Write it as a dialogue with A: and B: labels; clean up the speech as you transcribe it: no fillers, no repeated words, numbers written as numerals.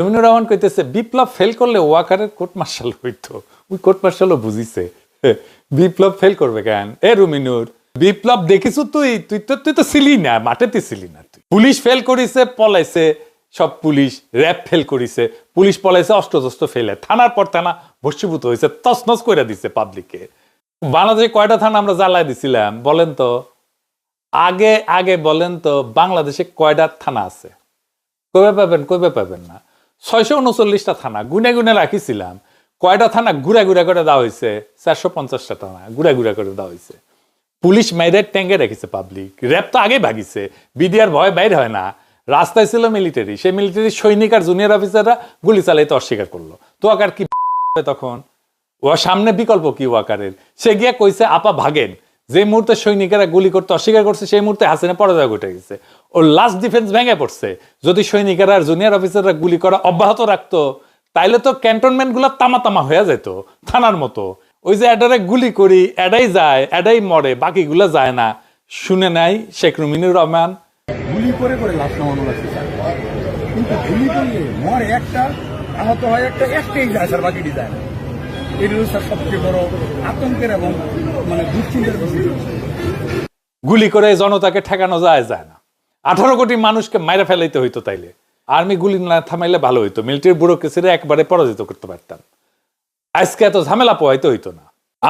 A: রুমিনুর রহমান কইতেছে বিপ্লব ফেল করলে ওয়াকারের কোর্ট মার্শাল হইতো। ওই কোর্ট মার্শালও বুঝিছে বিপ্লব ফেল করবে কেন। এ রুমিনুর, বিপ্লব দেখিস তুই তুই তো ছিলি না, মাঠেতে ছিলি না তুই। পুলিশ ফেল করিছে, পলাইছে সব পুলিশ, র্যাব ফেল করিছে, পুলিশ পলাইছে, অস্ত্র ফেলে থানার পর থানা ভস্মীভূত হয়েছে, তছনছ করে দিছে পাবলিককে। বাংলাদেশে কয়টা থানা আমরা জ্বালাই দিছিলাম বলেন তো? আগে আগে বলেন তো, বাংলাদেশে কয়টা থানা আছে? কইবে পাবেন না। 639টা থানা গুনে গুনে রাখিছিলাম। কয়টা থানা ঘুরা করে দেওয়া হয়েছে? 450টা থানা ঘুরা করে দেওয়া হয়েছে। পুলিশ মাইরের ট্যাঙ্গে রেখেছে পাবলিক, র্যাব তো আগে ভাগিছে, বিডিআর ভয় বাইর হয় না। রাস্তায় ছিল মিলিটারি, সেই মিলিটারি সৈনিক আর জুনিয়র অফিসাররা গুলি চালাইতে অস্বীকার করলো। তো আকার কি তখন ও সামনে বিকল্প কি ওয়াকারের? সে গিয়া কইছে আপা ভাগেন। যে মুহূর্তে সৈনিকেরা গুলি করতে অস্বীকার করছে সেই মুহূর্তে হাসিনা পরাজয় ঘটে গেছে, ওর লাস্ট ডিফেন্স ভেঙে পড়ছে। যদি সৈনিকেরা আর জুনিয়র অফিসাররা গুলি করা অব্যাহত রাখতো তাইলে তো ক্যান্টনমেন্ট গুলা তামা হয়ে যেত থানার মতো। ওই যে এডারে গুলি করি, এডাই যায়, এডাই মরে, বাকিগুলা যায় না। শুনে নাই শেখ রুমিনুর রহমান
B: গুলি করে লাশ নামানো লাগছে, কিন্তু গুলি করলে মরে একটা, আহত হয় একটা, একটাই যায় স্যার, বাকিটি যায় না। এটি স্যার সবচেয়ে বড় আতঙ্কের এবং দুশ্চিন্তার বিষয়।
A: গুলি করে জনতাকে ঠেকানো যায় না। 18 কোটি মানুষকে মাইরা ফেলাইতে হইতো, তাইলে আর্মি গুলি না থামাইলে ভালো হইতো, মিলিটারি ব্যুরোক্রেসিরা একবারে পরাজিত করতে পারতাম, আজকে এত ঝামেলা পোহাইতে হইতো না।